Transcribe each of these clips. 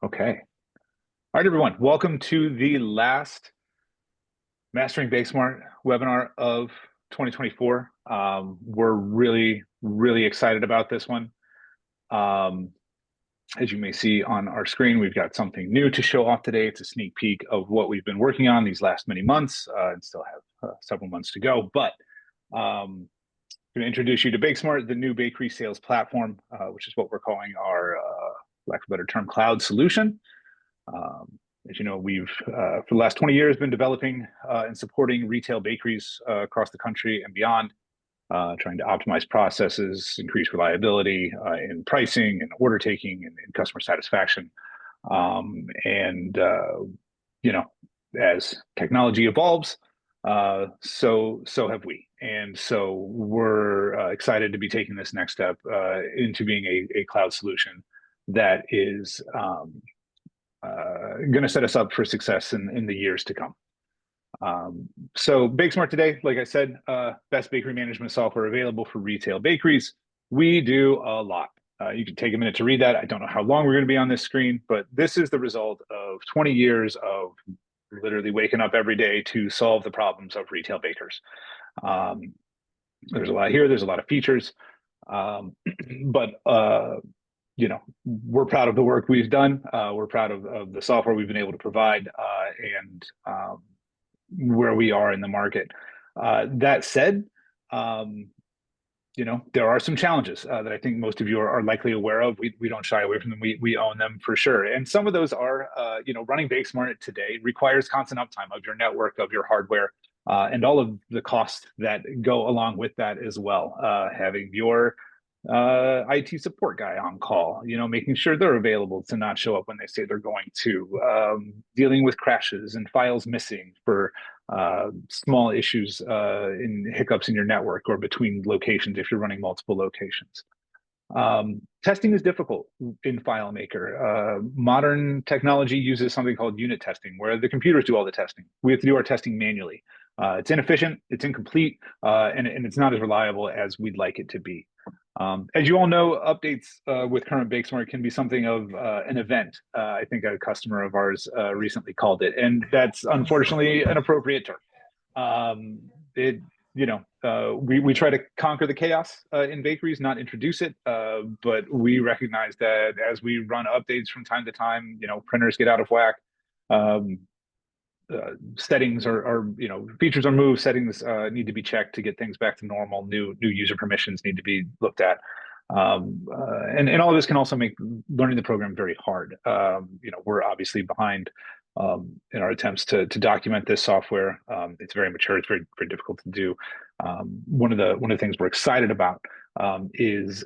Okay. All right, everyone. Welcome to the last Mastering BakeSmart webinar of 2024. We're really excited about this one. As you may see on our screen, we've got something new to show off today. It's a sneak peek of what we've been working on these last many months and still have several months to go. But I'm going to introduce you to BakeSmart, the new bakery sales platform, which is what we're calling our, lack of a better term, cloud solution. As you know, we've, for the last 20 years, been developing and supporting retail bakeries across the country and beyond, trying to optimize processes, increase reliability in pricing and order taking and customer satisfaction. And, as technology evolves, so have we. And so we're excited to be taking this next step into being a cloud solution that is going to set us up for success in the years to come. So BakeSmart today, like I said, best bakery management software available for retail bakeries. We do a lot. You can take a minute to read that. I don't know how long we're going to be on this screen, but this is the result of 20 years of literally waking up every day to solve the problems of retail bakers. There's a lot here. There's a lot of features, but we're proud of the work we've done. We're proud of the software we've been able to provide and where we are in the market. That said, there are some challenges that I think most of you are likely aware of. We don't shy away from them. We own them for sure. And some of those are, running BakeSmart today requires constant uptime of your network, of your hardware, and all of the costs that go along with that as well. Having your IT support guy on call, making sure they're available to not show up when they say they're going to, dealing with crashes and files missing for small issues in hiccups in your network or between locations if you're running multiple locations. Testing is difficult in FileMaker. Modern technology uses something called unit testing, where the computers do all the testing. We have to do our testing manually. It's inefficient, it's incomplete, and it's not as reliable as we'd like it to be. As you all know, updates with current BakeSmart can be something of an event. I think a customer of ours recently called it, and that's unfortunately an appropriate term. We try to conquer the chaos in bakeries, not introduce it, but we recognize that as we run updates from time to time, printers get out of whack. Settings are features are moved, settings need to be checked to get things back to normal. New user permissions need to be looked at, and all of this can also make learning the program very hard. We're obviously behind in our attempts to document this software. It's very mature. It's very difficult to do. One of the things we're excited about is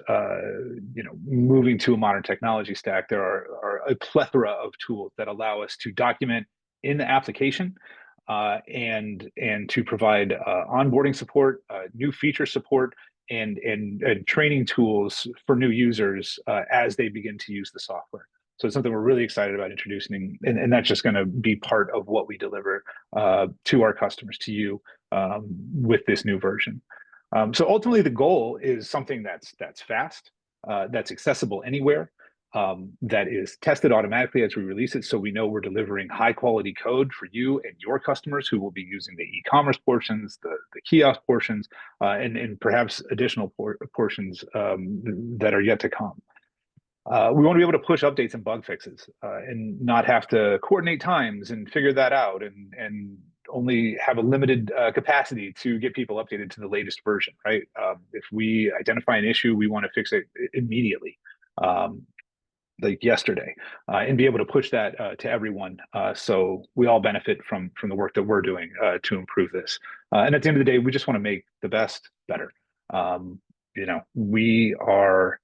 moving to a modern technology stack. There are a plethora of tools that allow us to document in the application and to provide onboarding support, new feature support, and training tools for new users as they begin to use the software. So it's something we're really excited about introducing, and that's just going to be part of what we deliver to our customers, to you, with this new version. So ultimately, the goal is something that's fast, that's accessible anywhere, that is tested automatically as we release it, so we know we're delivering high quality code for you and your customers who will be using the e-commerce portions, the kiosk portions, and perhaps additional portions that are yet to come. We want to be able to push updates and bug fixes and not have to coordinate times and figure that out and only have a limited capacity to get people updated to the latest version, right? If we identify an issue, we want to fix it immediately. Like yesterday, and be able to push that to everyone, so we all benefit from the work that we're doing to improve this. And at the end of the day, we just want to make the best better. We are,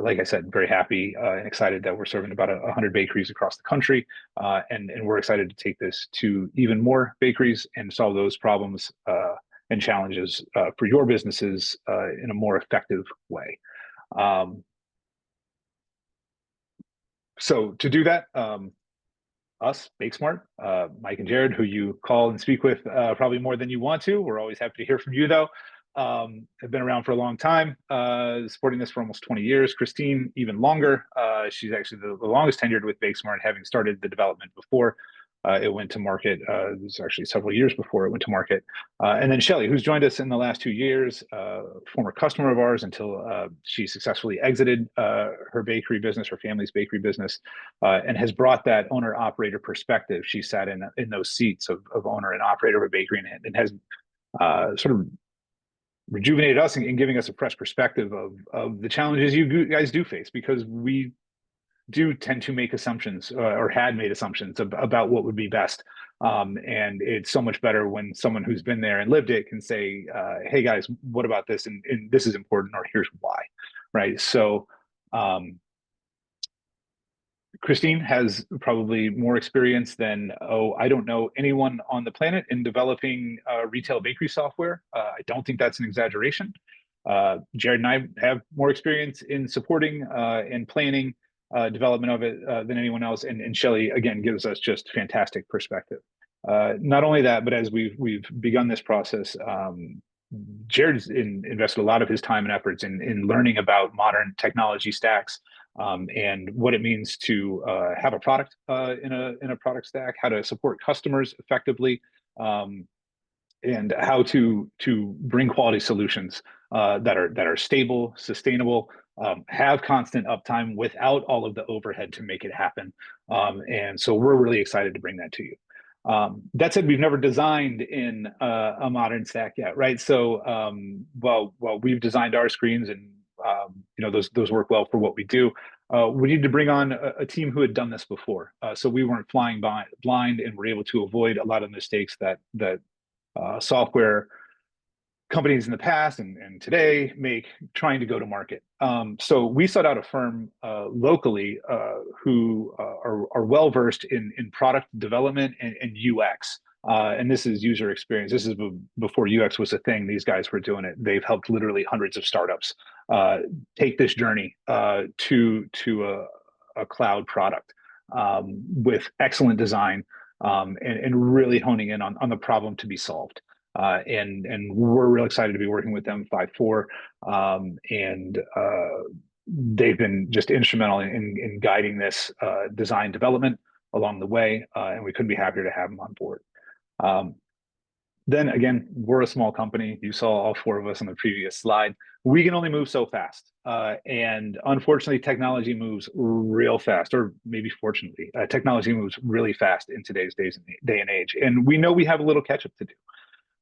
like I said, very happy and excited that we're serving about 100 bakeries across the country, and we're excited to take this to even more bakeries and solve those problems and challenges for your businesses in a more effective way. So to do that, us, BakeSmart, Mike and Jared, who you call and speak with probably more than you want to. We're always happy to hear from you, though. have been around for a long time, supporting this for almost 20 years. Christine, even longer. She's actually the longest tenured with BakeSmart, having started the development before it went to market. It was actually several years before it went to market. And then Shelly, who's joined us in the last 2 years, former customer of ours until she successfully exited her bakery business, her family's bakery business, and has brought that owner-operator perspective. She sat in those seats of owner and operator of a bakery, and has sort of rejuvenated us and giving us a fresh perspective of the challenges you guys do face, because we do tend to make assumptions, or had made assumptions about what would be best. And it's so much better when someone who's been there and lived it can say, hey guys, what about this? And this is important, or here's why, right? So Christine has probably more experience than, I don't know anyone on the planet in developing retail bakery software. I don't think that's an exaggeration. Jared and I have more experience in supporting and planning development of it than anyone else. And Shelly, again, gives us just fantastic perspective. Not only that, but as we've begun this process, Jared's invested a lot of his time and efforts in learning about modern technology stacks, and what it means to have a product in a product stack, how to support customers effectively, and how to bring quality solutions that are stable, sustainable, have constant uptime without all of the overhead to make it happen. And so we're really excited to bring that to you. That said, we've never designed in a modern stack yet, right? So while we've designed our screens, and those work well for what we do, we need to bring on a team who had done this before, so we weren't flying blind, and were able to avoid a lot of mistakes that software companies in the past and today make trying to go to market. So we sought out a firm locally who are well versed in product development and UX. And this is user experience. This is before UX was a thing. These guys were doing it. They've helped literally hundreds of startups take this journey to a cloud product with excellent design, and really honing in on the problem to be solved. And we're real excited to be working with them 5-4, and they've been just instrumental in guiding this design development along the way, and we couldn't be happier to have them on board. Then again, we're a small company. You saw all 4 of us on the previous slide. We can only move so fast. And unfortunately, technology moves real fast, or maybe fortunately, technology moves really fast in today's day and age. And we know we have a little catch up to do.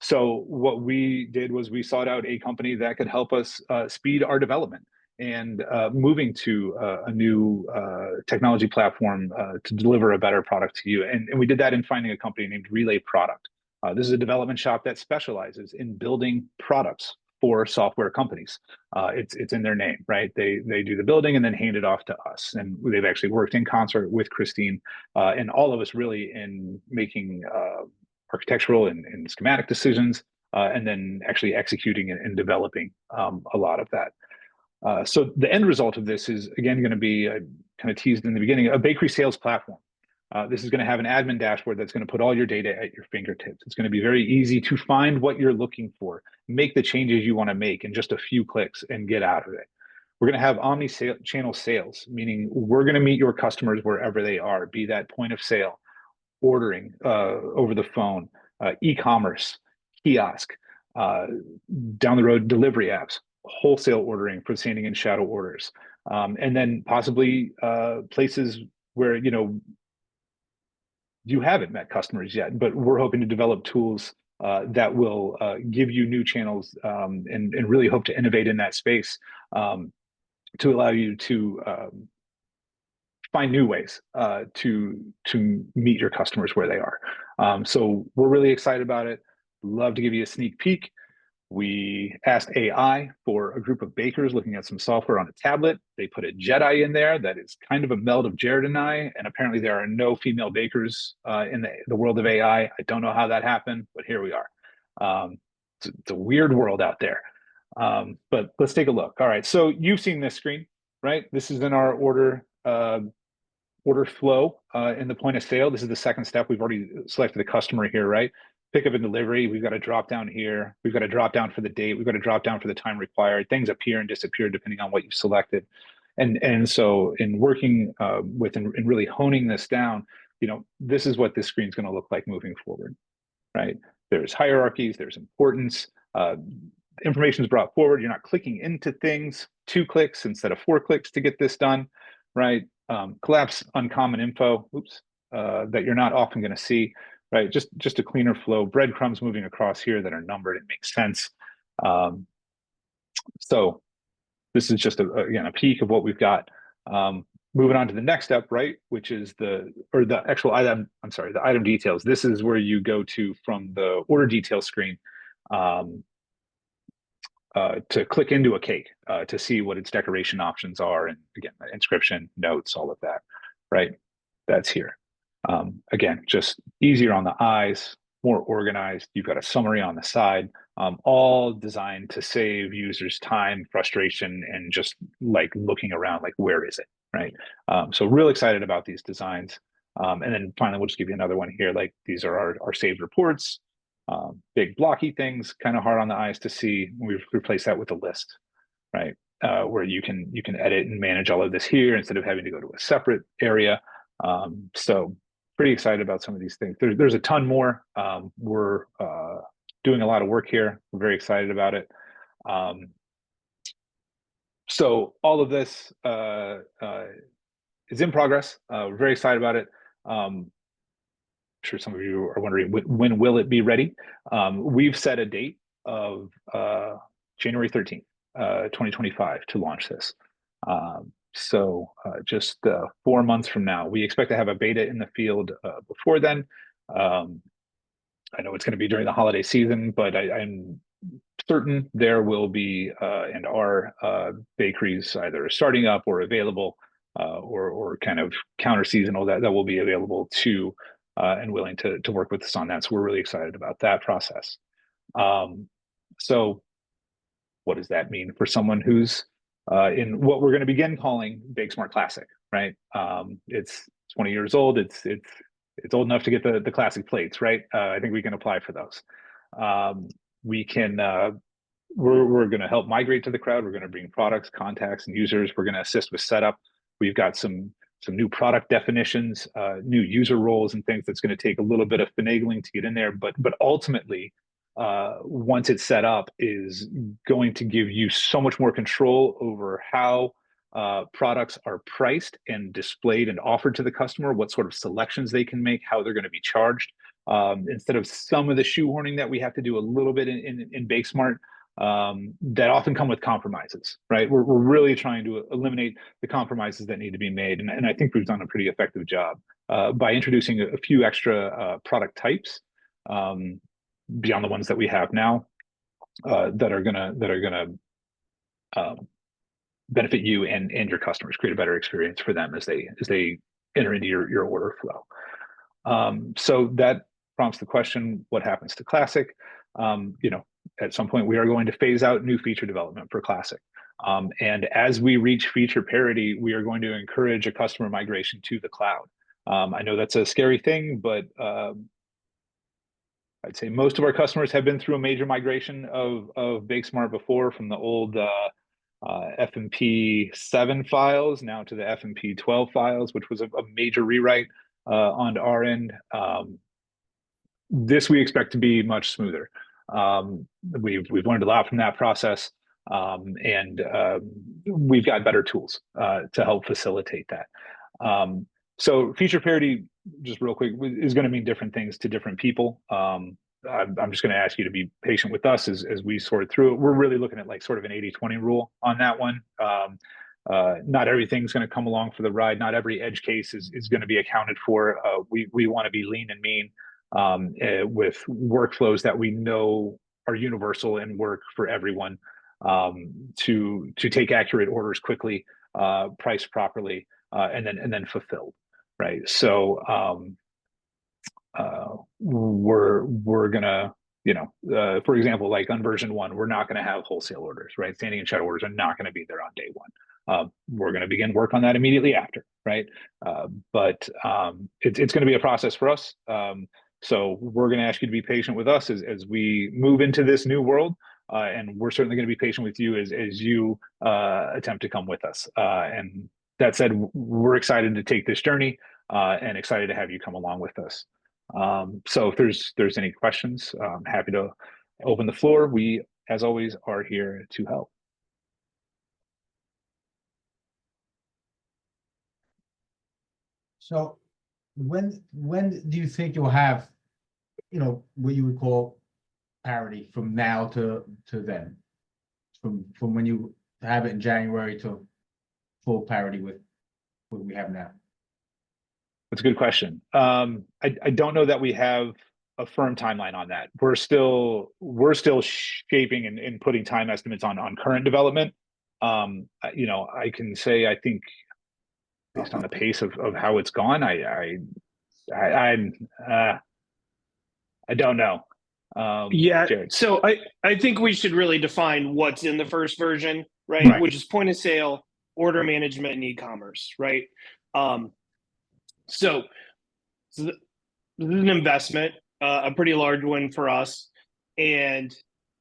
So what we did was we sought out a company that could help us speed our development and moving to a new technology platform to deliver a better product to you. And we did that in finding a company named Relay Product. This is a development shop that specializes in building products for software companies. It's in their name, right? They do the building and then hand it off to us. And they've actually worked in concert with Christine and all of us really in making architectural and schematic decisions, and then actually executing and developing a lot of that. So the end result of this is, again, going to be, kind of teased in the beginning, a bakery sales platform. This is going to have an admin dashboard that's going to put all your data at your fingertips. It's going to be very easy to find what you're looking for, make the changes you want to make in just a few clicks, and get out of it. We're going to have omni-channel sales, meaning we're going to meet your customers wherever they are, be that point of sale, ordering over the phone, e-commerce, kiosk, down the road delivery apps, wholesale ordering for standing and shadow orders, and then possibly places where you haven't met customers yet, but we're hoping to develop tools that will give you new channels, and really hope to innovate in that space to allow you to find new ways to meet your customers where they are. So we're really excited about it. Love to give you a sneak peek. We asked AI for a group of bakers looking at some software on a tablet. They put a Jedi in there that is kind of a meld of Jared and I, and apparently there are no female bakers in the world of AI. I don't know how that happened, but here we are. It's a weird world out there. But let's take a look. All right, so you've seen this screen, right? This is in our order flow in the point of sale. This is the second step. We've already selected the customer here, right? pickup and delivery, we've got a drop down here. We've got a drop down for the date. We've got a drop down for the time required. Things appear and disappear depending on what you've selected. And so in working with and really honing this down, this is what this screen is going to look like moving forward, right? There's hierarchies, there's importance, information is brought forward. You're not clicking into things, 2 clicks instead of 4 clicks to get this done, right? Collapse uncommon info, that you're not often going to see, right? Just a cleaner flow, breadcrumbs moving across here that are numbered. It makes sense. So this is just again a peek of what we've got. Moving on to the next step, right, which is the actual item. I'm sorry, the item details. This is where you go to from the order detail screen to click into a cake to see what its decoration options are, and again, inscription, notes, all of that, right? That's here. Again, just easier on the eyes, more organized. You've got a summary on the side, all designed to save users time, frustration, and just like looking around, like, where is it, right? So real excited about these designs. And then finally, we'll just give you another one here. Like, these are our saved reports, big blocky things, kind of hard on the eyes to see. We've replaced that with a list, right? Where you can edit and manage all of this here instead of having to go to a separate area. So pretty excited about some of these things. There's a ton more. We're doing a lot of work here. We're very excited about it. So all of this is in progress. We're very excited about it. I'm sure some of you are wondering, when will it be ready? We've set a date of January 13th, 2025 to launch this. So just 4 months from now, we expect to have a beta in the field before then. I know it's going to be during the holiday season, but I'm certain there will be and are bakeries either starting up or available or kind of counter seasonal that will be available to and willing to work with us on that. So we're really excited about that process. So what does that mean for someone who's in what we're going to begin calling BakeSmart Classic, right? It's 20 years old. It's old enough to get the classic plates, right? I think we can apply for those. We can we're going to help migrate to the cloud. We're going to bring products, contacts, and users. We're going to assist with setup. We've got some new product definitions, new user roles, and things that's going to take a little bit of finagling to get in there. But ultimately, once it's set up, is going to give you so much more control over how products are priced and displayed and offered to the customer, what sort of selections they can make, how they're going to be charged. Instead of some of the shoehorning that we have to do a little bit in BakeSmart, that often come with compromises, right? We're really trying to eliminate the compromises that need to be made. And I think we've done a pretty effective job by introducing a few extra product types beyond the ones that we have now that are gonna benefit you and your customers, create a better experience for them as they enter into your order flow. So that prompts the question, what happens to Classic? At some point we are going to phase out new feature development for Classic. And as we reach feature parity, we are going to encourage a customer migration to the cloud. I know that's a scary thing, but I'd say most of our customers have been through a major migration of BakeSmart before, from the old FMP 7 files now to the FMP 12 files, which was a major rewrite on our end. This we expect to be much smoother. We've learned a lot from that process, and we've got better tools to help facilitate that. So feature parity, just real quick, is going to mean different things to different people. I'm just going to ask you to be patient with us as we sort through it. We're really looking at like sort of an 80-20 rule on that one. Not everything's going to come along for the ride. Not every edge case is going to be accounted for. We want to be lean and mean with workflows that we know are universal and work for everyone, to take accurate orders quickly, priced properly, and then fulfilled. Right. So we're gonna, for example, like on version 1, we're not gonna have wholesale orders, right? Standing and shut orders are not gonna be there on day 1. We're gonna begin work on that immediately after, right? But it's gonna be a process for us. So we're going to ask you to be patient with us as we move into this new world. And we're certainly going to be patient with you as you attempt to come with us. And that said, we're excited to take this journey and excited to have you come along with us. So if there's any questions, I'm happy to open the floor. We, as always, are here to help. So when do you think you'll have, what you would call parity from now to then? From when you have it in January to full parity with what we have now? That's a good question. I don't know that we have a firm timeline on that. We're still shaping and putting time estimates on current development. I can say I think based on the pace of how it's gone, I don't know. Yeah, Jared. so I think we should really define what's in the first version, right? Right. Which is point of sale, order management, and e-commerce, right? So this is an investment, a pretty large one for us, and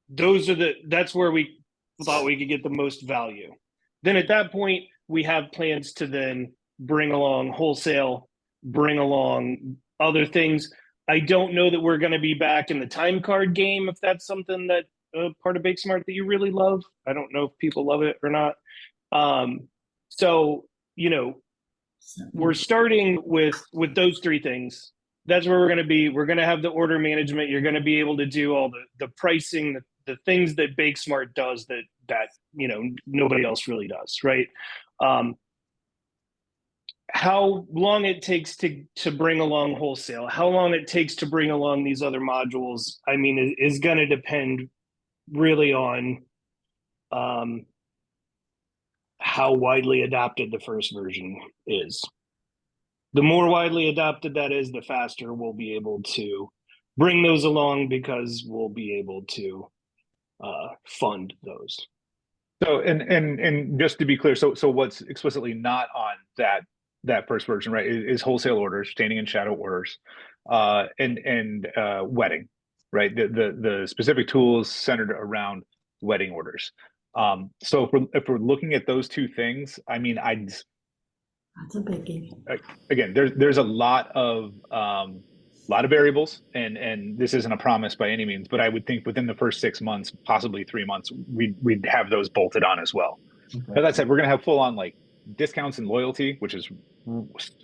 that's where we thought we could get the most value. Then at that point, we have plans to then bring along wholesale, bring along other things. I don't know that we're going to be back in the time card game, if that's something that part of BakeSmart that you really love. I don't know if people love it or not. So, we're starting with those three things. That's where we're going to be. We're going to have the order management. You're going to be able to do all the pricing, the things that BakeSmart does that nobody else really does, right? How long it takes to bring along wholesale, how long it takes to bring along these other modules, I mean, is going to depend really on how widely adopted the first version is. The more widely adopted that is, the faster we'll be able to bring those along because we'll be able to fund those. So and just to be clear, so what's explicitly not on that first version, right, is wholesale orders, standing and shadow orders, and wedding, right? The specific tools centered around wedding orders. So if we're looking at those two things, I mean, That's a biggie. Again, there's a lot of variables, and this isn't a promise by any means, but I would think within the first 6 months, possibly 3 months, we'd have those bolted on as well. Okay. As I said, we're going to have full on like discounts and loyalty, which is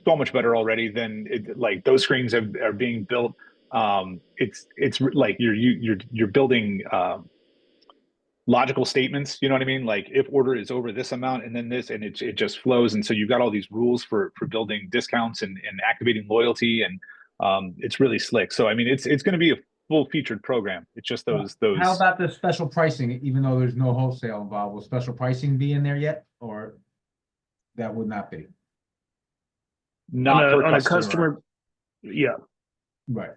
so much better already than like those screens are being built. It's like you're building logical statements, you know what I mean? Like if order is over this amount and then this, and it just flows. And so you've got all these rules for building discounts and activating loyalty, and it's really slick. So I mean, it's going to be a full featured program. It's just those. How about the special pricing? Even though there's no wholesale involved, will special pricing be in there yet, or that would not be? Not per on customer. a customer. Yeah. Right.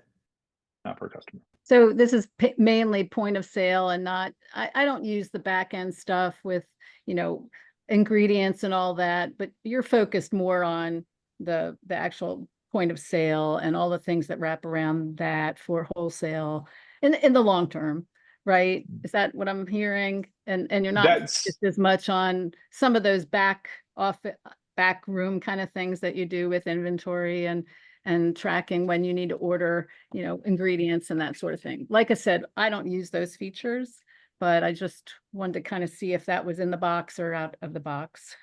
Not per customer. So this is mainly point of sale and not, I don't use the back end stuff with, ingredients and all that, but you're focused more on the actual point of sale and all the things that wrap around that for wholesale in the long term, right? Is that what I'm hearing? And you're not just as much on some of those back room kind of things that you do with inventory and tracking when you need to order, ingredients and that sort of thing. Like I said, I don't use those features, but I just wanted to kind of see if that was in the box or out of the box.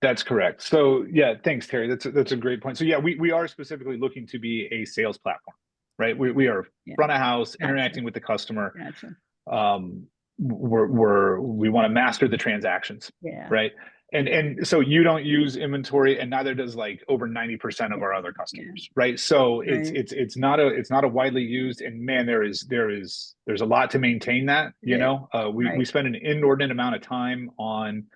That's correct. So yeah, thanks, Terry. That's a great point. So yeah, we are specifically looking to be a sales platform, right? We are front of house, interacting with the customer. Gotcha. We want to master the transactions, right? And so you don't use inventory, and neither does like over 90% of our other customers, right? So it's not a widely used, and man, there's a lot to maintain that. We spend an inordinate amount of time on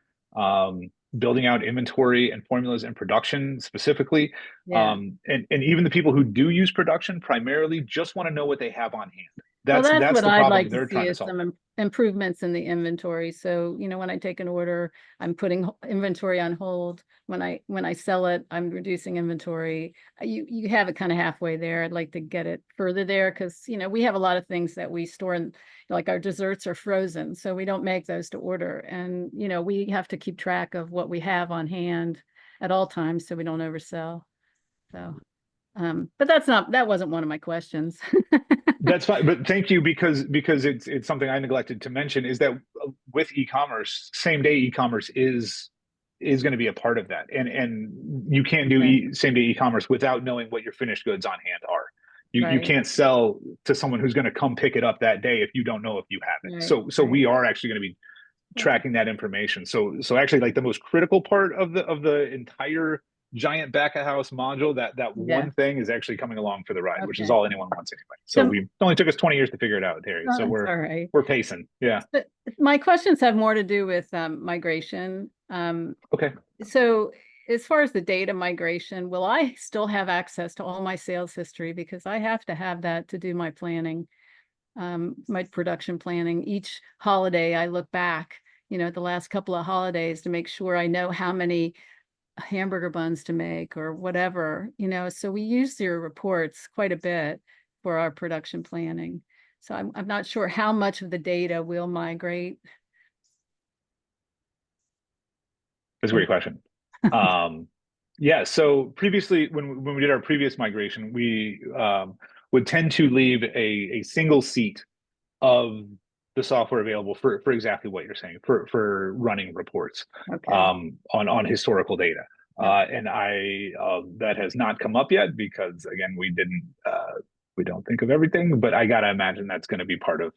building out inventory and formulas and production specifically. And even the people who do use production primarily just want to know what they have on hand. Well, That's that's what the I'd problem like to they're see trying to is solve. some improvements in the inventory. So, when I take an order, I'm putting inventory on hold. When I sell it, I'm reducing inventory. You have it kind of halfway there. I'd like to get it further there because, we have a lot of things that we store in, like our desserts are frozen, so we don't make those to order. And, we have to keep track of what we have on hand at all times so we don't oversell. So, but that wasn't one of my questions. That's fine, but thank you because it's something I neglected to mention is that with e-commerce, same day e-commerce is going to be a part of that, and you can't do Okay. same day e-commerce without knowing what your finished goods on hand are. You Right. can't sell to someone who's going to come pick it up that day if you don't know if you have it. Right, So right. we are actually going to be tracking that information. So actually, like the most critical part of the entire giant back of house module, that Yeah. one thing is actually coming along for the ride, which is Okay. all anyone wants anyway. So So, we it only took us 20 years to figure it out, Terry. So it's all right. we're pacing. Yeah. But my questions have more to do with migration. Okay. So as far as the data migration, will I still have access to all my sales history? Because I have to have that to do my planning, my production planning. Each holiday, I look back, at the last couple of holidays to make sure I know how many hamburger buns to make or whatever, so we use your reports quite a bit for our production planning. So I'm not sure how much of the data will migrate. That's a great question. Yeah. So previously, when we did our previous migration, we would tend to leave a single seat of the software available for exactly what you're saying for running reports Okay. On historical data. Yep. And that has not come up yet because again we don't think of everything, but I gotta imagine that's going to be part of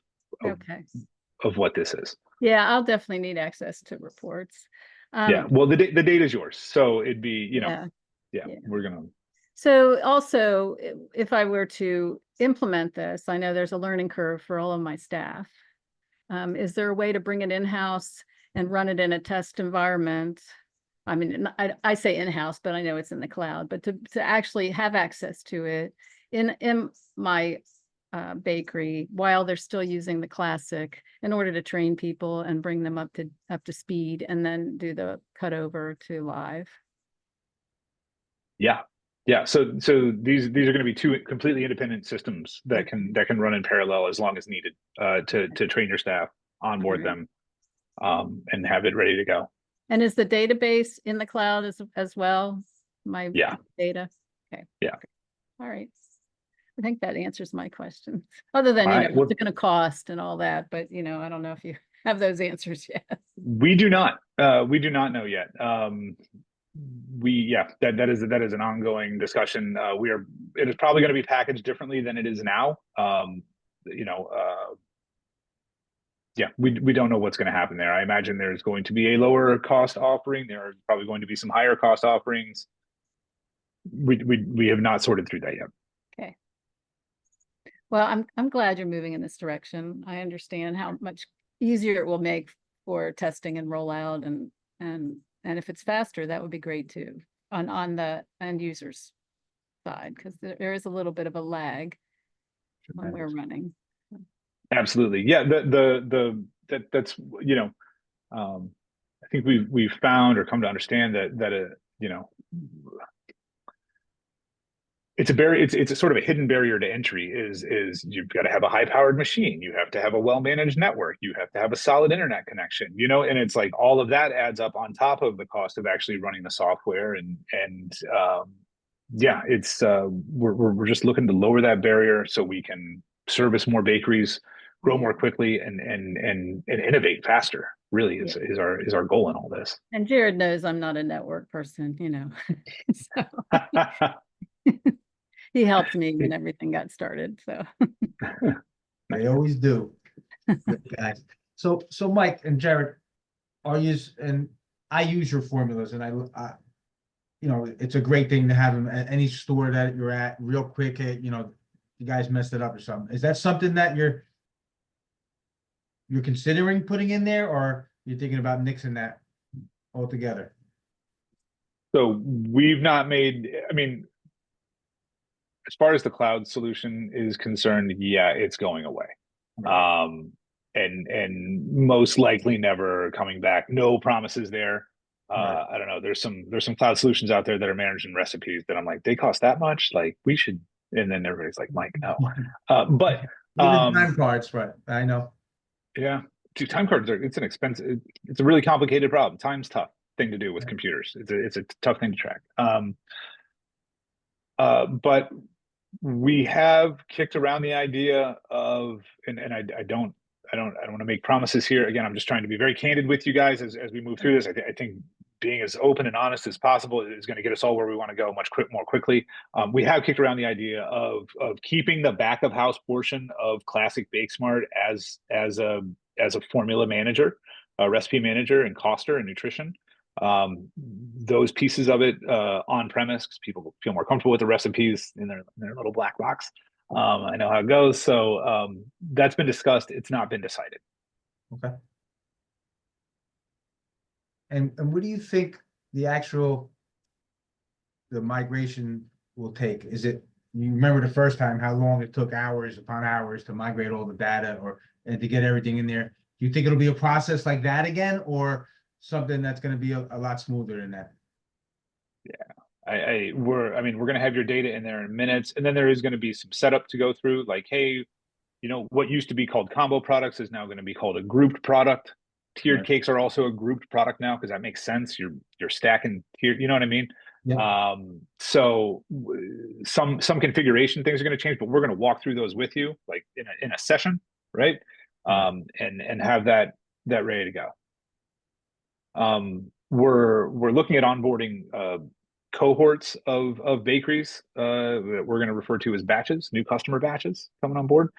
Okay. what this is. Yeah, I'll definitely need access to reports. Yeah. Well, the data is yours, so it'd be Yeah. we're gonna. So also, if I were to implement this, I know there's a learning curve for all of my staff. Is there a way to bring it in-house and run it in a test environment? I mean, I say in-house, but I know it's in the cloud, but to actually have access to it in my bakery while they're still using the classic in order to train people and bring them up to speed and then do the cut over to live. Yeah. Yeah. So these are going to be two completely independent systems that can run in parallel as long as needed to train your staff, onboard them, and have it ready to go. And is the database in the cloud as well? My data? Okay. Yeah. All right. I think that answers my question. Other than, what's it going to cost and all that, but I don't know if you have those answers yet. We do not know yet. That is an ongoing discussion. It is probably going to be packaged differently than it is now. We don't know what's going to happen there. I imagine there's going to be a lower cost offering. There are probably going to be some higher cost offerings. We have not sorted through that yet. Okay. Well, I'm glad you're moving in this direction. I understand how much easier it will make for testing and rollout, and if it's faster, that would be great too on the end users side, because there is a little bit of a lag when we're running. Absolutely, yeah. That's I think we've found or come to understand that it's a sort of a hidden barrier to entry is you've got to have a high powered machine, you have to have a well managed network, you have to have a solid internet connection, and it's like all of that adds up on top of the cost of actually running the software, and it's we're just looking to lower that barrier so we can service more bakeries, grow more quickly, and innovate faster. Really is our goal in all this. And Jared knows I'm not a network person, so he helped me when everything got started. So they always do, guys. So Mike and Jared, and I use your formulas, and I it's a great thing to have them at any store that you're at real quick. You guys messed it up or something. Is that something that you're considering putting in there, or you're thinking about nixing that altogether? So we've not made, I mean, as far as the cloud solution is concerned, yeah, it's going away. And most likely never coming back. No promises there. Right. I don't know. There's some cloud solutions out there that are managing recipes that I'm like, they cost that much? Like we should. And then everybody's like, Mike, no. But Even time cards, right? I know. yeah, dude, time cards are, it's an expensive, it's a really complicated problem. Time's tough thing to do with Yeah. computers. It's a tough thing to track. But we have kicked around the idea of, and I don't want to make promises here. Again, I'm just trying to be very candid with you guys as we move through this. I think being as open and honest as possible is going to get us all where we want to go more quickly. We have kicked around the idea of keeping the back of house portion of Classic BakeSmart as a formula manager, a recipe manager, and coster and nutrition. Those pieces of it on premise, because people feel more comfortable with the recipes in their little black box. I know how it goes. So that's been discussed. It's not been decided. Okay. And what do you think the migration will take? Is it, you remember the first time how long it took, hours upon hours to migrate all the data and to get everything in there? Do you think it'll be a process like that again, or something that's going to be a lot smoother than that? Yeah, we're going to have your data in there in minutes, and then there is going to be some setup to go through. Like, hey, what used to be called combo products is now going to be called a grouped product. Tiered Right. cakes are also a grouped product now, because that makes sense. You're stacking tiered, you know what I mean? Yeah. So some configuration things are going to change, but we're going to walk through those with you, like in a session, right? And have that ready to go. We're looking at onboarding cohorts of bakeries that we're going to refer to as batches, new customer batches coming on board.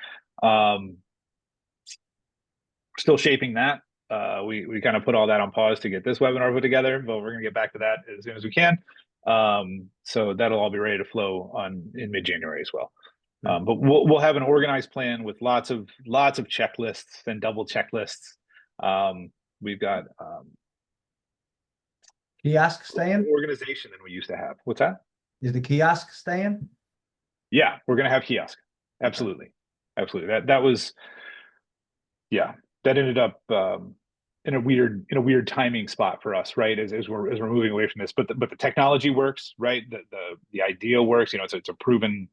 Still shaping that. We kind of put all that on pause to get this webinar put together, but we're going to get back to that as soon as we can. So that'll all be ready to flow in mid-January as well. But we'll have an organized plan with lots of checklists and double checklists. We've got Kiosk staying? organization than we used to have. What's that? Is the kiosk staying? Yeah, we're gonna have kiosk. Absolutely. Absolutely. That was, yeah, that ended up in a weird timing spot for us, right? As we're moving away from this. But the technology works, right? The idea works, it's a proven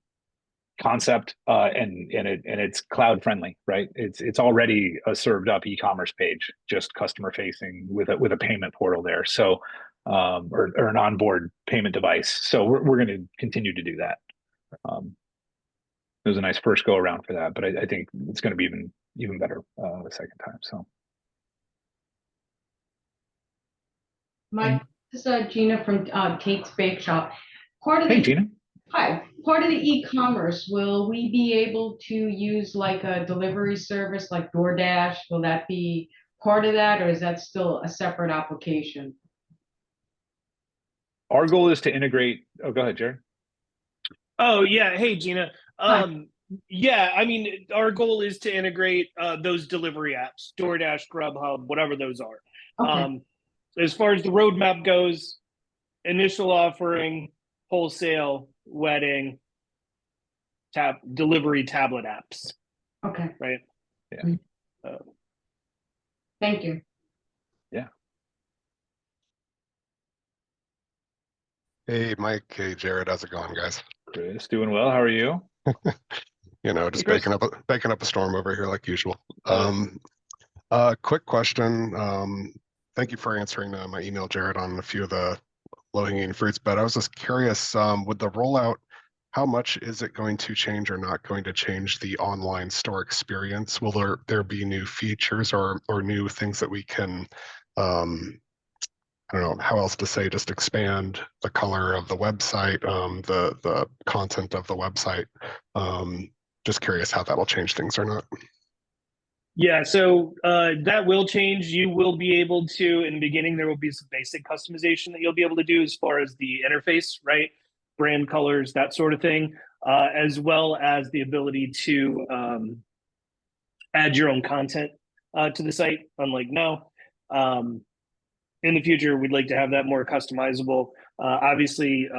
concept, and it's cloud friendly, right? It's already a served up e-commerce page, just customer facing with a payment portal there. So or an onboard payment device. So we're going to continue to do that. It was a nice first go around for that, but I think it's going to be even better the second time. So Mike, this is Gina from Kate's Bake Shop. Hey, Gina. Hi. Part of the e-commerce, will we be able to use like a delivery service like DoorDash? Will that be part of that, or is that still a separate application? Our goal is to integrate. Oh, go ahead, Jared. Oh yeah. Hey, Gina. Hi. Yeah, I mean, our goal is to integrate those delivery apps, DoorDash, Grubhub, whatever those are. Okay. As far as the roadmap goes, initial offering, wholesale, wedding, delivery tablet apps, Okay. right? Yeah. Thank you. Yeah. Hey, Mike. Hey, Jared. How's it going, guys? Chris, doing well. How are you? Just Chris. baking up a storm over here like usual. Quick question. Thank you for answering my email, Jared, on a few of the low-hanging fruits, but I was just curious, with the rollout, how much is it going to change or not going to change the online store experience? Will there be new features or new things that we can, I don't know how else to say, just expand the color of the website, the content of the website? Just curious how that'll change things or not. Yeah, so that will change. You will be able to, in the beginning, there will be some basic customization that you'll be able to do as far as the interface, right? Brand colors, that sort of thing, as well as the ability to add your own content to the site, unlike now. In the future, we'd like to have that more customizable. Obviously,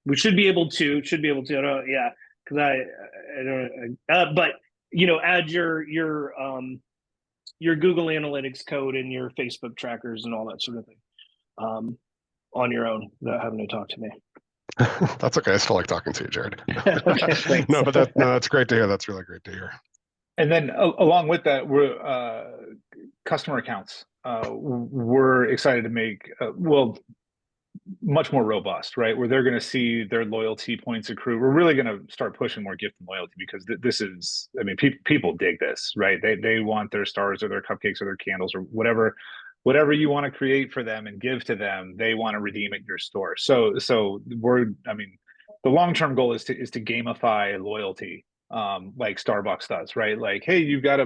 we should be able to, I don't, yeah, because I don't, but you know, add your Google Analytics code and your Facebook trackers and all that sort of thing on your own without having to talk to me. That's okay. I still like talking to you, Jared. Okay, thanks. No, but that's great to hear. That's really great to hear. And then along with that, we're customer accounts. We're excited to make much more robust, right? Where they're going to see their loyalty points accrue. We're really going to start pushing more gift and loyalty because this is, I mean, people dig this, right? They want their stars or their cupcakes or their candles or whatever you want to create for them and give to them. They want to redeem at your store. So I mean, the long-term goal is to gamify loyalty, like Starbucks does, right? Like, hey, you've got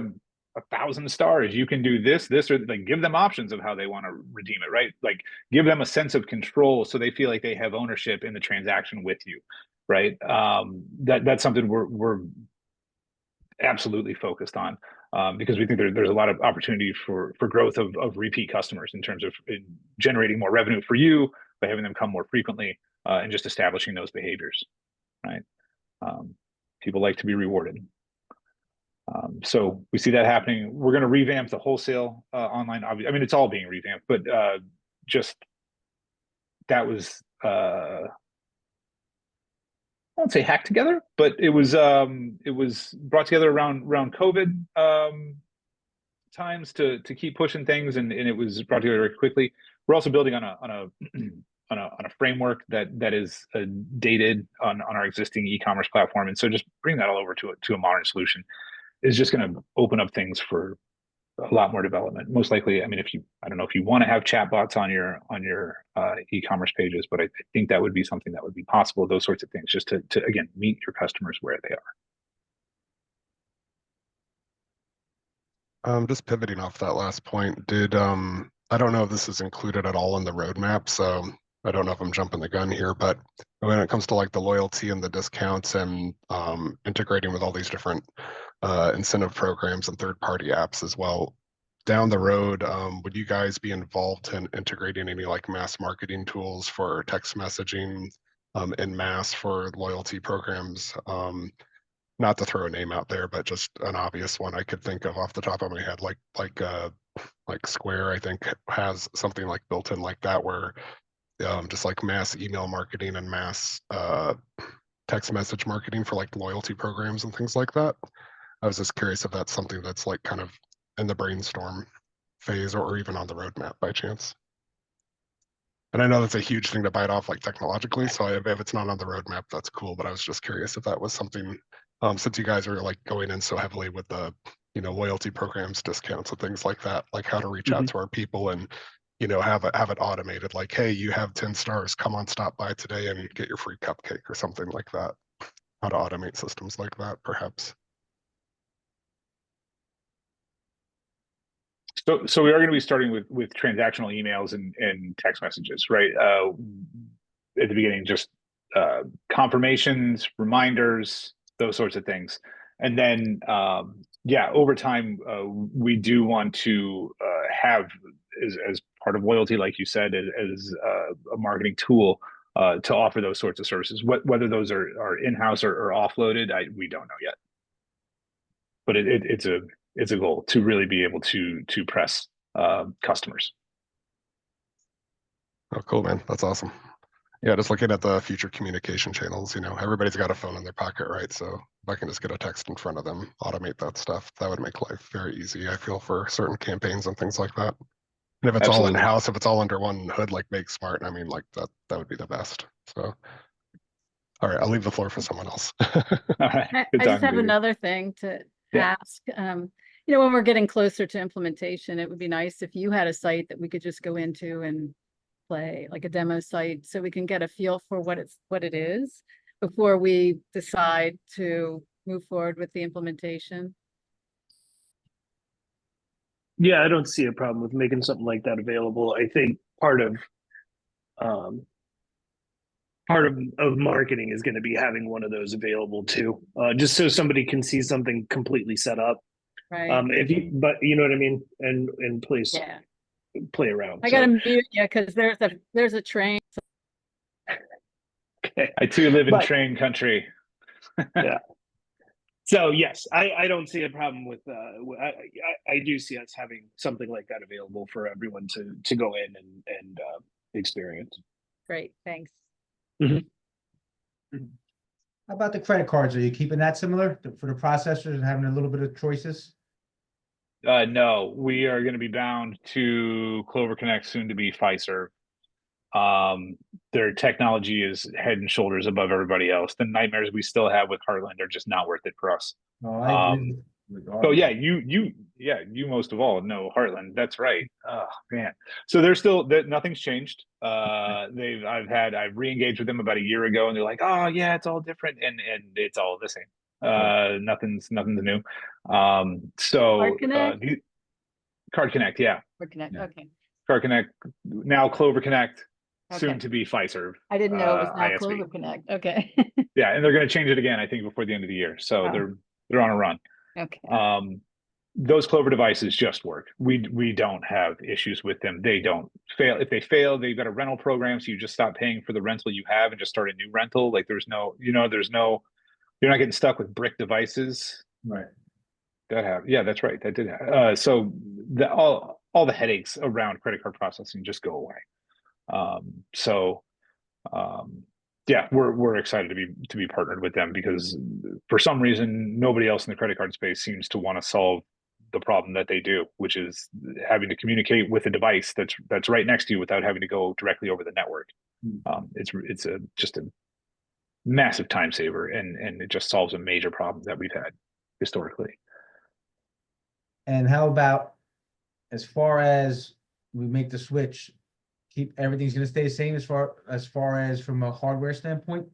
1,000 stars, you can do this, or like give them options of how they want to redeem it, right? Like give them a sense of control so they feel like they have ownership in the transaction with you, right? That's something we're absolutely focused on because we think there's a lot of opportunity for growth of repeat customers in terms of generating more revenue for you by having them come more frequently and just establishing those behaviors, right? People like to be rewarded. So we see that happening. We're going to revamp the wholesale online. I mean, it's all being revamped, but just that was I won't say hacked together, but it was brought together around COVID times to keep pushing things, and it was brought together very quickly. We're also building on a framework that is dated on our existing e-commerce platform, and so just bring that all over to a modern solution is just going to open up things for a lot more development. Most likely, I mean, I don't know if you want to have chatbots on your e-commerce pages, but I think that would be something that would be possible. Those sorts of things, just to again meet your customers where they are. Just pivoting off that last point, I don't know if this is included at all in the roadmap, so I don't know if I'm jumping the gun here, but when it comes to like the loyalty and the discounts and integrating with all these different incentive programs and third-party apps as well, down the road, would you guys be involved in integrating any like mass marketing tools for text messaging en masse for loyalty programs? Not to throw a name out there, but just an obvious one I could think of off the top of my head, like Square, I think has something like built in like that, where just like mass email marketing and mass text message marketing for like loyalty programs and things like that. I was just curious if that's something that's like kind of in the brainstorm phase or even on the roadmap by chance. And I know that's a huge thing to bite off like technologically, so if it's not on the roadmap, that's cool. But I was just curious if that was something, since you guys are like going in so heavily with the, you know, loyalty programs, discounts and things like that, like how to reach out to our people and, you know, have it automated, like, hey, you have 10 stars, come on, stop by today and get your free cupcake or something like that. How to automate systems like that, perhaps. So we are going to be starting with transactional emails and text messages, right? At the beginning, just confirmations, reminders, those sorts of things. And then, yeah, over time, we do want to have as part of loyalty, like you said, as a marketing tool to offer those sorts of services. Whether those are in-house or offloaded, we don't know yet. But it's a goal to really be able to press customers. Oh, cool, man. That's awesome. Yeah, just looking at the future communication channels, you know, everybody's got a phone in their pocket, right? So if I can just get a text in front of them, automate that stuff, that would make life very easy, I feel, for certain campaigns and things like that. And if it's all in-house, if it's all under one hood like BakeSmart, I mean, like that would be the best. So, all right, I'll leave the floor for someone else. All right. I just have another thing to ask. You know, when we're getting closer to implementation, it would be nice if you had a site that we could just go into and play, like a demo site, so we can get a feel for what it is before we decide to move forward with the implementation. Yeah, I don't see a problem with making something like that available. I think part of marketing is going to be having one of those available too, just so somebody can see something completely set up. Right. But you know what I mean, and please play around. I gotta mute you because there's a train. I too live in But- train country. So yes, I don't see a problem with. I do see us having something like that available for everyone to go in and experience. Great, thanks. How about the credit cards? Are you keeping that similar for the processors and having a little bit of choices? No, we are going to be bound to Clover Connect, soon to be Fiserv. Their technology is head and shoulders above everybody else. The nightmares we still have with Heartland are just not worth it for us. No, I agree with all of Yeah, that. you most of all know Heartland. That's right. Oh man. So they're still that nothing's changed. I've re-engaged with them about a year ago, and they're like, oh yeah, it's all different, and it's all the same. Nothing's new. Card Connect? Card Connect, yeah. Or Connect, Yeah. okay. Card Connect, now Clover Connect, soon Okay. to be Fiserv. I didn't know it was now ISV. Clover Connect, okay. Yeah, and they're going to change it again, I think, before the end of the year. So Oh. they're on a run. Okay, Those Clover devices just work. We don't have issues with them. They don't fail. If they fail, they've got a rental program, so you just stop paying for the rental you have and just start a new rental. Like you're not getting stuck with brick devices. Right. Yeah, that's right. That did happen. So all the headaches around credit card processing just go away. Yeah, we're excited to be partnered with them, because for some reason nobody else in the credit card space seems to want to solve the problem that they do, which is having to communicate with a device that's right next to you without having to go directly over the network. It's just a massive time saver, and it just solves a major problem that we've had historically. And how about as far as we make the switch, everything's gonna stay the same as far as from a hardware standpoint?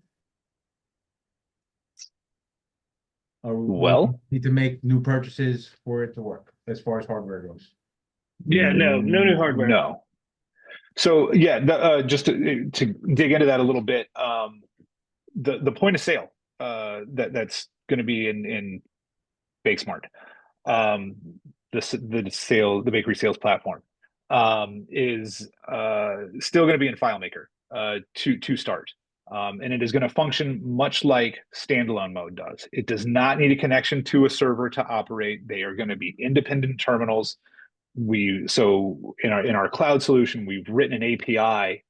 Or Well, we need to make new purchases for it to work as far as hardware goes? Yeah, no new hardware. No. So yeah, just to dig into that a little bit, the point of sale that's going to be in BakeSmart, the bakery sales platform, is still going to be in FileMaker to start. And it is going to function much like standalone mode does. It does not need a connection to a server to operate. They are going to be independent terminals. So in our cloud solution, we've written an API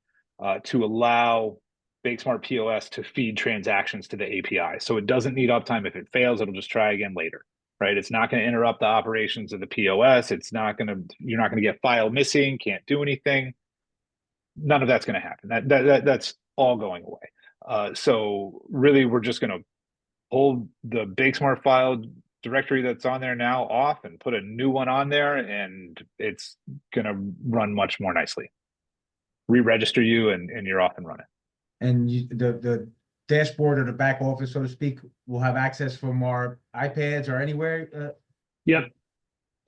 to allow BakeSmart POS to feed transactions to the API. So it doesn't need uptime. If it fails, it'll just try again later, right? It's not going to interrupt the operations of the POS. You're not going to get file missing, can't do anything. None of that's going to happen. That's all going away. So really, we're just going to pull the BakeSmart file directory that's on there now off and put a new one on there, and it's going to run much more nicely. Re-register you, and you're off and running. And the dashboard or the back office, so to speak, will have access from our iPads or anywhere? Yep.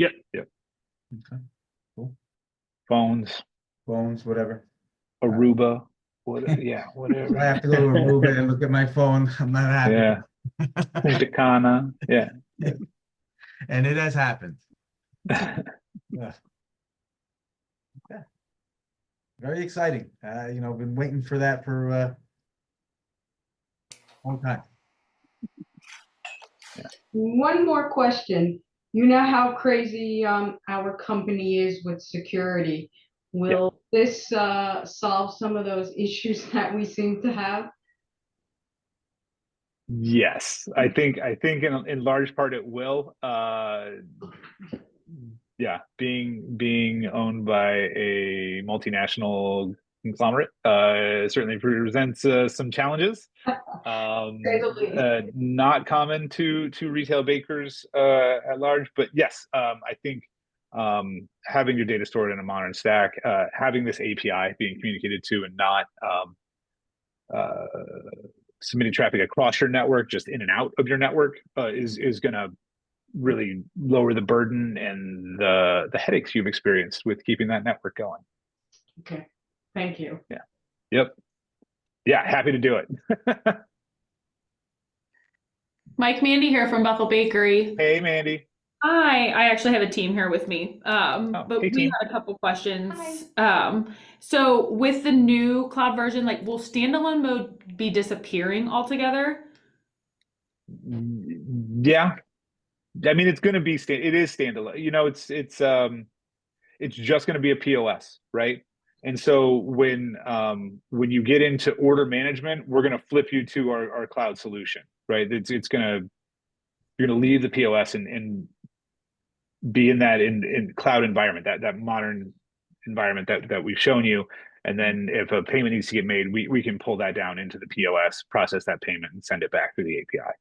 Okay. Cool. Phones, Whatever. Aruba, whatever. I have to go to Aruba and look at my phone. I'm not happy. Yeah. Punta Cana. Yeah. And it has happened. Yeah. Okay. Very exciting. Been waiting for that for a long time. One more question. You know how crazy our company is with security. Will this solve some of those issues that we seem to have? Yes, I think in large part it will. Yeah, being owned by a multinational conglomerate certainly presents some challenges. Not common to retail bakers at large, but yes, I think having your data stored in a modern stack, having this API being communicated to, and not submitting traffic across your network, just in and out of your network, is going to really lower the burden and the headaches you've experienced with keeping that network going. Okay, thank you. Yeah. Yep. Yeah, happy to do it. Mike Mandy here from Bethel Bakery. Hey, Mandy. I actually have a team here with me. But hey, we team. had a couple questions. So with the new cloud version, like will standalone mode be disappearing altogether? Yeah, I mean, it's going to be it is standalone. You know, it's just going to be a POS, right? And so when you get into order management, we're going to flip you to our cloud solution, right? It's going to you're going to leave the POS and be in that in cloud environment, that modern environment that we've shown you. And then if a payment needs to get made, we can pull that down into the POS, process that payment, and send it back through the API.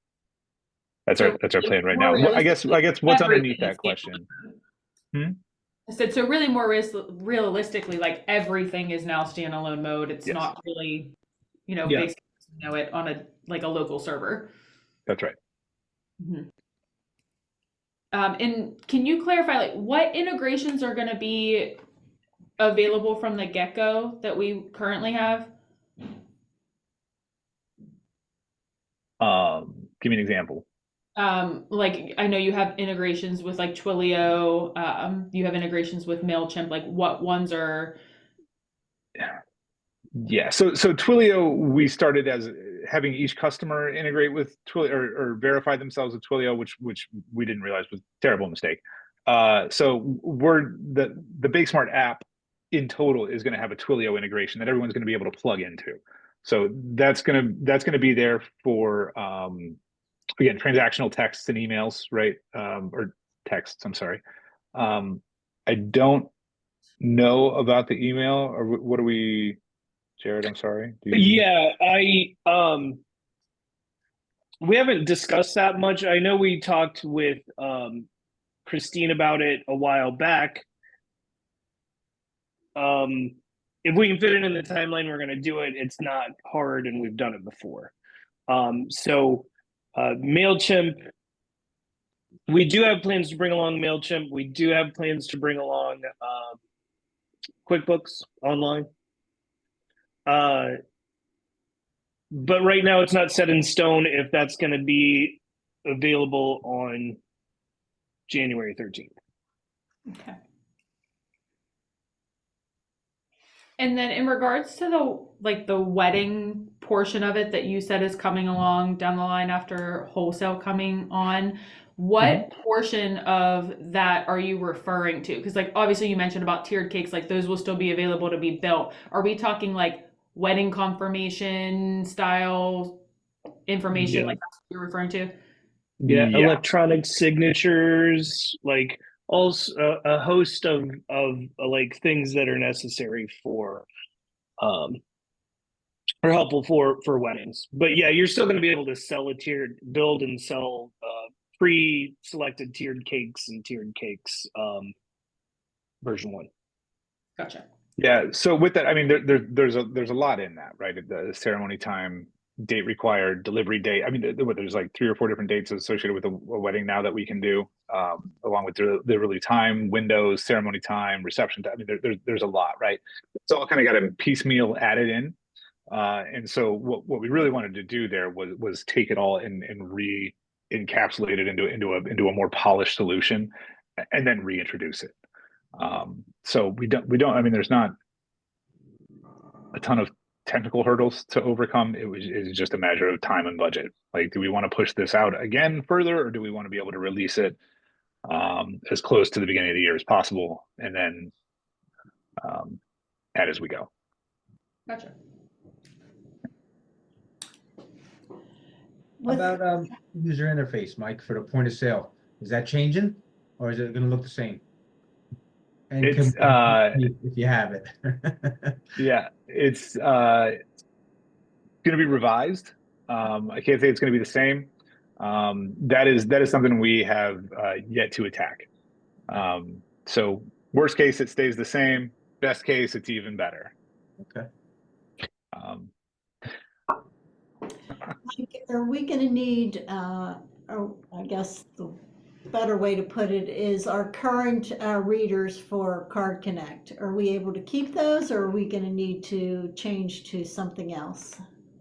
So That's our plan right more now. I guess realistically, what's everything underneath is that question? Hmm? I said, so really more realistically, like everything is now standalone mode. It's Yes. not really, Yeah. basically it on a local server. That's right. Mhm. And can you clarify, like, what integrations are going to be available from the get-go that we currently have? Give me an example. Like I know you have integrations with like Twilio, you have integrations with MailChimp, like what ones are Yeah. So Twilio, we started as having each customer integrate with Twilio or verify themselves with Twilio, which we didn't realize was a terrible mistake. So we're the BakeSmart app in total is going to have a Twilio integration that everyone's going to be able to plug into. So that's gonna be there for again transactional texts and emails, right? Or texts. I'm sorry. I don't know about the email or what do we? Jared, I'm sorry. Yeah, we haven't discussed that much. I know we talked with Christine about it a while back. If we can fit it in the timeline, we're going to do it. It's not hard, and we've done it before. MailChimp, we do have plans to bring along MailChimp. We do have plans to bring along QuickBooks Online. But right now, it's not set in stone if that's going to be available on January 13th. okay. And then in regards to the wedding portion of it that you said is coming along down the line after wholesale coming on, what portion of that are you referring to? Because like obviously you mentioned about tiered cakes, like those will still be available to be built. Are we talking like wedding confirmation style information, Yeah. like that's what you're referring to? Yeah, electronic signatures, like also a host of like things that are necessary for are helpful for weddings. But yeah, you're still going to be able to sell build and sell pre-selected tiered cakes and tiered cakes version 1. Gotcha. Yeah. So with that, I mean, there's a lot in that, right? The ceremony time, date required, delivery date. I mean, there's like 3 or 4 different dates associated with a wedding now that we can do, along with the delivery time, windows, ceremony time, reception time. I mean, there's a lot, right? It's all kind of got a piecemeal added in. And so what we really wanted to do there was take it all and encapsulate it into a more polished solution and then reintroduce it. So we don't, I mean, there's not a ton of technical hurdles to overcome. It's just a matter of time and budget. Like, do we want to push this out again further, or do we want to be able to release it as close to the beginning of the year as possible and then add as we go? Gotcha. How about user interface, Mike, for the point of sale? Is that changing or is it going to look the same? And It's if you have it. yeah, it's going to be revised. I can't say it's going to be the same. That is something we have yet to attack. So worst case, it stays the same. Best case, it's even better. Okay. Are we going to need, or I guess the better way to put it is our current readers for Card Connect. Are we able to keep those or are we going to need to change to something else?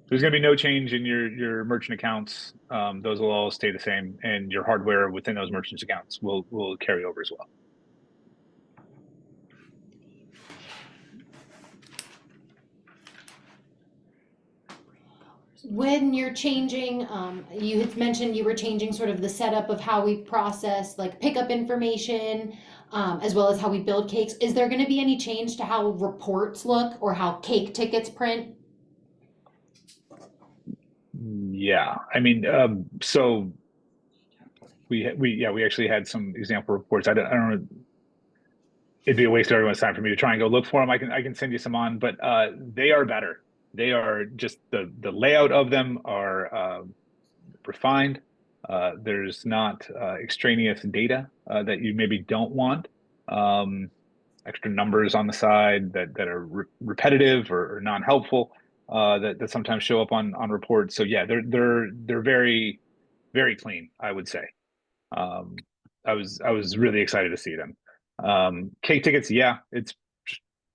There's going to be no change in your merchant accounts. Those will all stay the same, and your hardware within those merchants accounts will carry over as well. When you're changing, you had mentioned you were changing sort of the setup of how we process like pickup information, as well as how we build cakes. Is there going to be any change to how reports look or how cake tickets print? Yeah, I mean, so we actually had some example reports. I don't know. It'd be a waste of everyone's time for me to try and go look for them. I can send you some on, but they are better. They are just the layout of them are refined. There's not extraneous data that you maybe don't want. Extra numbers on the side that are repetitive or non-helpful that sometimes show up on reports. So yeah, they're very, very clean, I would say. I was really excited to see them. Cake tickets, yeah, it's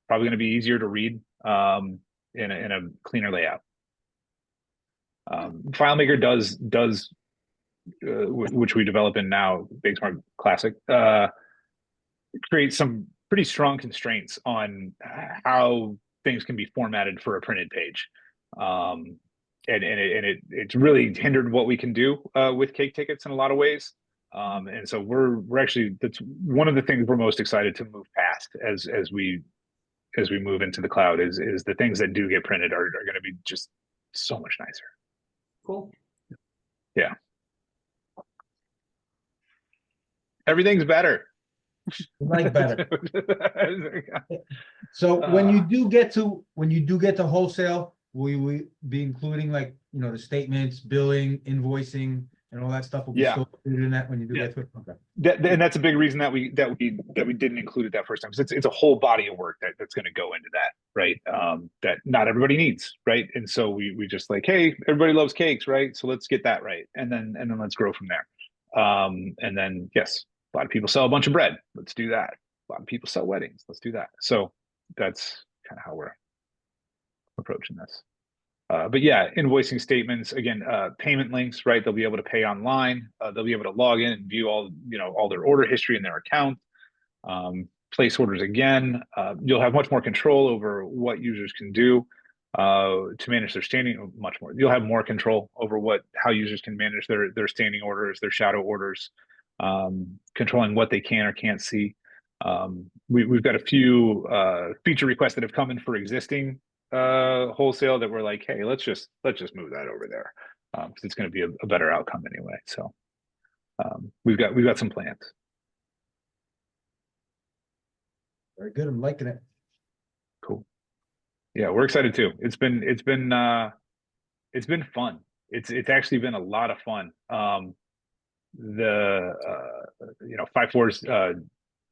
probably going to be easier to read in a cleaner layout. FileMaker does which we develop in now, BakeSmart Classic, create some pretty strong constraints on how things can be formatted for a printed page. And it's really hindered what we can do with cake tickets in a lot of ways. And so we're actually, that's one of the things we're most excited to move past as we move into the cloud is the things that do get printed are going to be just so much nicer. Cool. Yeah. Everything's better. Like better. So when you do get to wholesale, will you be including like, you know, the statements, billing, invoicing, and all that stuff will be Yeah. still included in that when you do Yeah. get to it? Okay. And that's a big reason that we didn't include it that first time, because it's a whole body of work that's going to go into that, right? That not everybody needs, right? And so we just like, hey, everybody loves cakes, right? So let's get that right, and then let's grow from there. And then yes, a lot of people sell a bunch of bread. Let's do that. A lot of people sell weddings. Let's do that. So that's kind of how we're approaching this. But yeah, invoicing statements, again, payment links, right? They'll be able to pay online. They'll be able to log in and view all their order history in their account. Place orders again. You'll have much more control over what users can do to manage their standing. Much more. You'll have more control over how users can manage their standing orders, their shadow orders, controlling what they can or can't see. We've got a few feature requests that have come in for existing wholesale that we're like, hey, let's just move that over there because it's going to be a better outcome anyway. So we've got some plans. Very good. I'm liking it. Cool. Yeah, we're excited too. It's been fun. It's actually been a lot of fun. 5.4's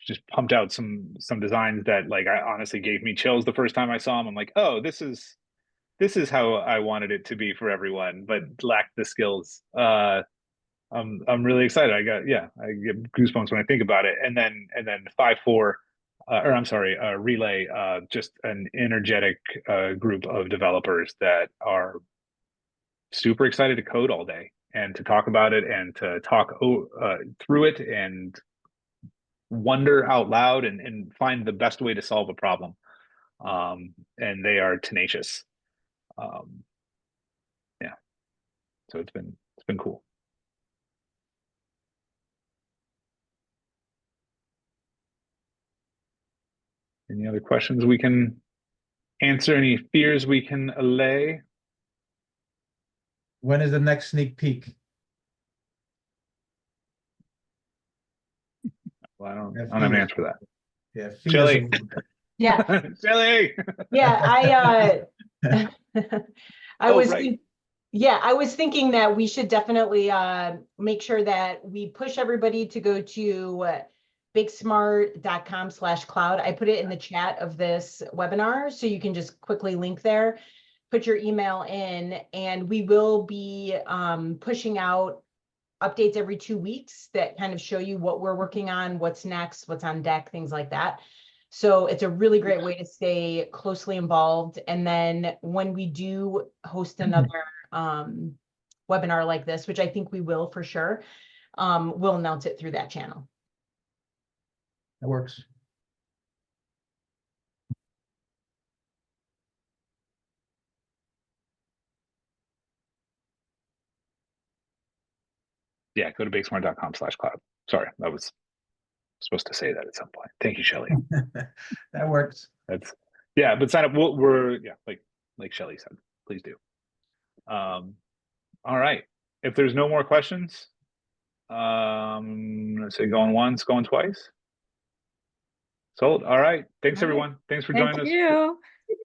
just pumped out some designs that like I honestly gave me chills the first time I saw them. I'm like, oh, this is how I wanted it to be for everyone, but lacked the skills. I'm really excited. I get goosebumps when I think about it. And then 5.4, Relay, just an energetic group of developers that are super excited to code all day and to talk about it and to talk through it and wonder out loud and find the best way to solve a problem. And they are tenacious. Yeah. So it's been cool. Any other questions we can answer? Any fears we can allay? When is the next sneak peek? Well, I don't have an answer for that. Yeah, Chili. Yeah, Chili. yeah, I was right. I was thinking that we should definitely make sure that we push everybody to go to bakesmart.com/cloud. I put it in the chat of this webinar, so you can just quickly link there, put your email in, and we will be pushing out updates every 2 weeks that kind of show you what we're working on, what's next, what's on deck, things like that. So it's a really great way to stay closely involved. And then when we do host another webinar like this, which I think we will for sure, we'll announce it through that channel. That works. Yeah, go to bakesmart.com/cloud. Sorry, I was supposed to say that at some point. Thank you, Shelly. That works. That's yeah, but sign up. We're yeah, like Shelly said, please do. All right. If there's no more questions, let's say going once, going twice. Sold. All right. Thanks, All right. everyone. Thanks for Thank joining us. you.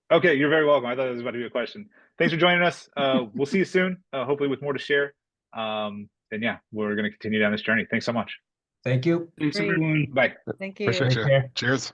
Okay, you're very welcome. I thought it was about to be a question. Thanks for joining us. We'll see you soon, hopefully with more to share. And yeah, we're going to continue down this journey. Thanks so much. Thank you. Thanks, Great. everyone. Bye. Thank you. Appreciate Take you. care. Cheers.